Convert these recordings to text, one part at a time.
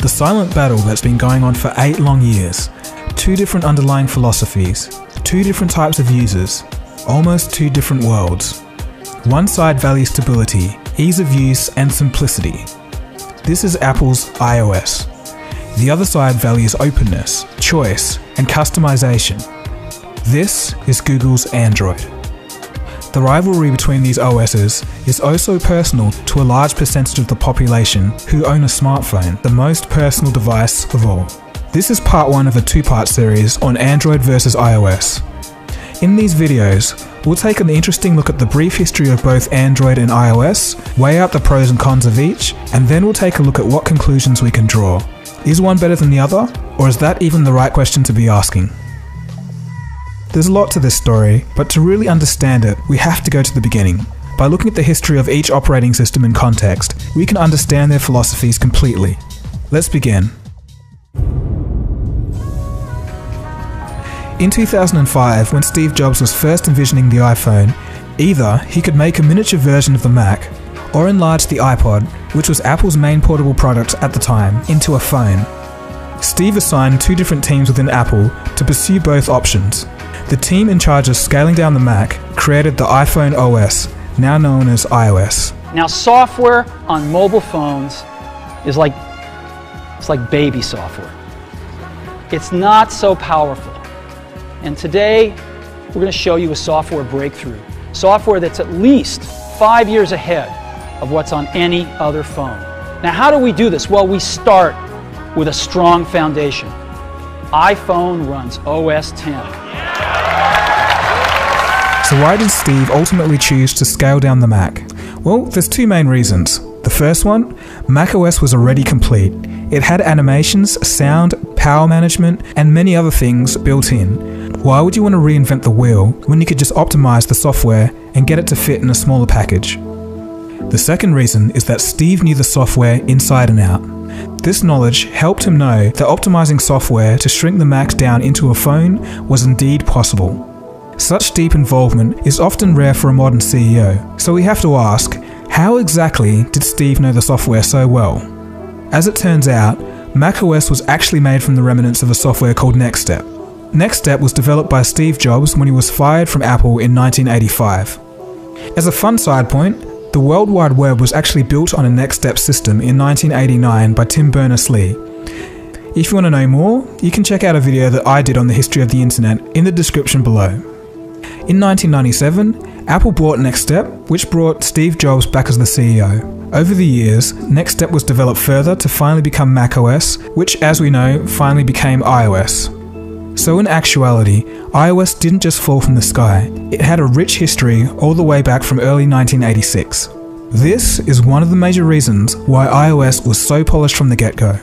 The silent battle that's been going on for 8 long years. 2 different underlying philosophies, 2 different types of users, almost 2 different worlds. One side values stability, ease of use, and simplicity. This is Apple's iOS. The other side values openness, choice, and customization. This is Google's Android. The rivalry between these OSs is also personal to a large percentage of the population who own a smartphone, the most personal device of all. This is part 1 of a 2-part series on Android versus iOS. In these videos, we'll take an interesting look at the brief history of both Android and iOS, weigh out the pros and cons of each, and then we'll take a look at what conclusions we can draw. Is one better than the other, or is that even the right question to be asking? There's a lot to this story, but to really understand it, we have to go to the beginning. By looking at the history of each operating system in context, we can understand their philosophies completely. Let's begin. In 2005, when Steve Jobs was first envisioning the iPhone, either he could make a miniature version of the Mac, or enlarge the iPod, which was Apple's main portable product at the time, into a phone. Steve assigned 2 different teams within Apple to pursue both options. The team in charge of scaling down the Mac created the iPhone OS, now known as iOS. Now, software on mobile phones is like baby software. It's not so powerful. And today, we're going to show you a software breakthrough. Software that's at least 5 years ahead of what's on any other phone. Now, how do we do this? Well, we start with a strong foundation. iPhone runs OS X. So why did Steve ultimately choose to scale down the Mac? Well, there's 2 main reasons. The first one, macOS was already complete. It had animations, sound, power management, and many other things built in. Why would you want to reinvent the wheel when you could just optimize the software and get it to fit in a smaller package? The second reason is that Steve knew the software inside and out. This knowledge helped him know that optimizing software to shrink the Mac down into a phone was indeed possible. Such deep involvement is often rare for a modern CEO, so we have to ask, how exactly did Steve know the software so well? As it turns out, macOS was actually made from the remnants of a software called NextStep. NextStep was developed by Steve Jobs when he was fired from Apple in 1985. As a fun side point, the World Wide Web was actually built on a NextStep system in 1989 by Tim Berners-Lee. If you want to know more, you can check out a video that I did on the history of the internet in the description below. In 1997, Apple bought NextStep, which brought Steve Jobs back as the CEO. Over the years, NextStep was developed further to finally become macOS, which, as we know, finally became iOS. So in actuality, iOS didn't just fall from the sky. It had a rich history all the way back from early 1986. This is one of the major reasons why iOS was so polished from the get-go.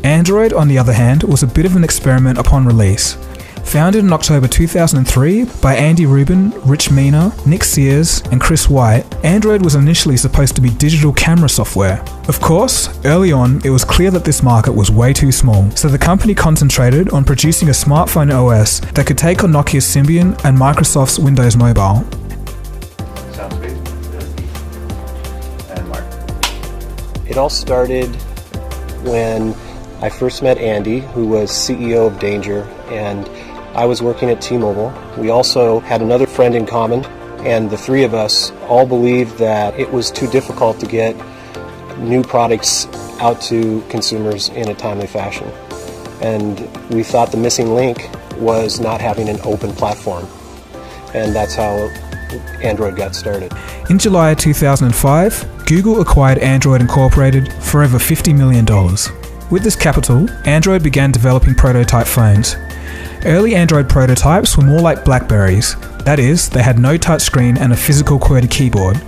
Android, on the other hand, was a bit of an experiment upon release. Founded in October 2003 by Andy Rubin, Rich Mina, Nick Sears, and Chris White, Android was initially supposed to be digital camera software. Of course, early on, it was clear that this market was way too small, so the company concentrated on producing a smartphone OS that could take on Nokia's Symbian and Microsoft's Windows Mobile. Sounds great. And Mark. It all started when I first met Andy, who was CEO of Danger, and I was working at T-Mobile. We also had another friend in common, and the 3 of us all believed that it was too difficult to get new products out to consumers in a timely fashion. And we thought the missing link was not having an open platform. And that's how Android got started. In July 2005, Google acquired Android Incorporated for over $50 million. With this capital, Android began developing prototype phones. Early Android prototypes were more like Blackberries. That is, they had no touchscreen and a physical QWERTY keyboard.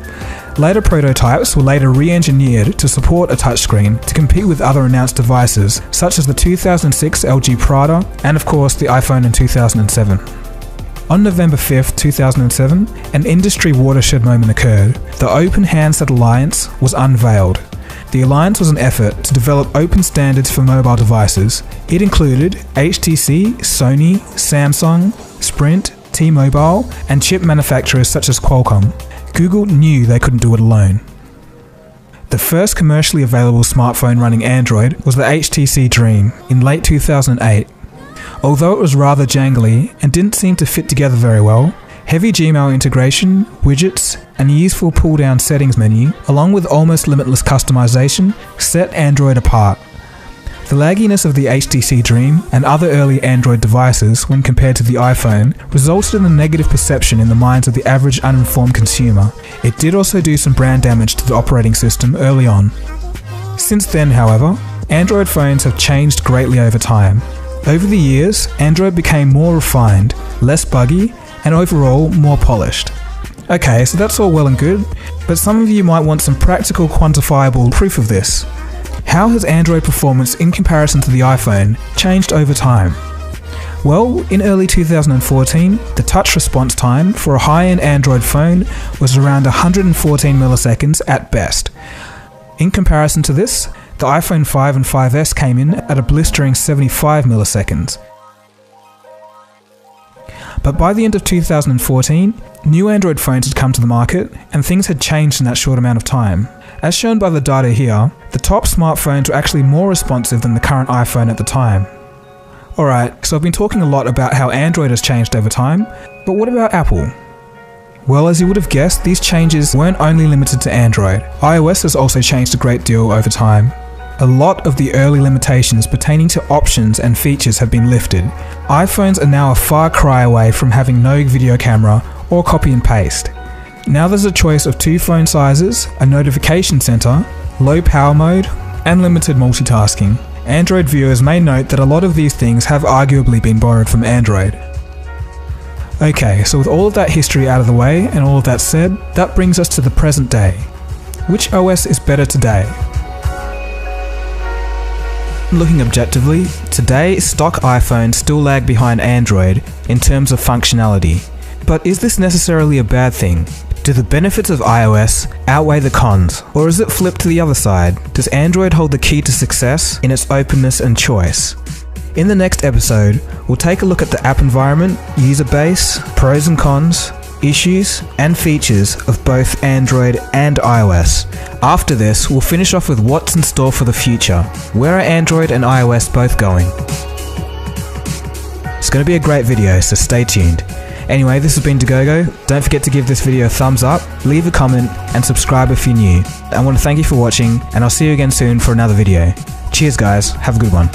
Later prototypes were later re-engineered to support a touchscreen to compete with other announced devices, such as the 2006 LG Prada and of course the iPhone in 2007. On November 5, 2007, an industry watershed moment occurred. The Open Handset Alliance was unveiled. The alliance was an effort to develop open standards for mobile devices. It included HTC, Sony, Samsung, Sprint, T-Mobile, and chip manufacturers such as Qualcomm. Google knew they couldn't do it alone. The first commercially available smartphone running Android was the HTC Dream in late 2008. Although it was rather jangly and didn't seem to fit together very well, heavy Gmail integration, widgets, and a useful pull-down settings menu, along with almost limitless customization, set Android apart. The lagginess of the HTC Dream and other early Android devices when compared to the iPhone resulted in a negative perception in the minds of the average uninformed consumer. It did also do some brand damage to the operating system early on. Since then, however, Android phones have changed greatly over time. Over the years, Android became more refined, less buggy, and overall more polished. Okay, so that's all well and good, but some of you might want some practical, quantifiable proof of this. How has Android performance in comparison to the iPhone changed over time? Well, in early 2014, the touch response time for a high-end Android phone was around 114 milliseconds at best. In comparison to this, the iPhone 5 and 5S came in at a blistering 75 milliseconds. But by the end of 2014, new Android phones had come to the market and things had changed in that short amount of time. As shown by the data here, the top smartphones were actually more responsive than the current iPhone at the time. Alright, so I've been talking a lot about how Android has changed over time, but what about Apple? Well, as you would have guessed, these changes weren't only limited to Android. iOS has also changed a great deal over time. A lot of the early limitations pertaining to options and features have been lifted. iPhones are now a far cry away from having no video camera or copy and paste. Now there's a choice of 2 phone sizes, a notification center, low power mode, and limited multitasking. Android viewers may note that a lot of these things have arguably been borrowed from Android. Okay, so with all of that history out of the way and all of that said, that brings us to the present day. Which OS is better today? Looking objectively, today stock iPhones still lag behind Android in terms of functionality. But is this necessarily a bad thing? Do the benefits of iOS outweigh the cons, or is it flipped to the other side? Does Android hold the key to success in its openness and choice? In the next episode, we'll take a look at the app environment, user base, pros and cons, issues, and features of both Android and iOS. After this, we'll finish off with what's in store for the future. Where are Android and iOS both going? It's going to be a great video, so stay tuned. Anyway, this has been Dagogo. Don't forget to give this video a thumbs up, leave a comment, and subscribe if you're new. I want to thank you for watching, and I'll see you again soon for another video. Cheers guys, have a good one.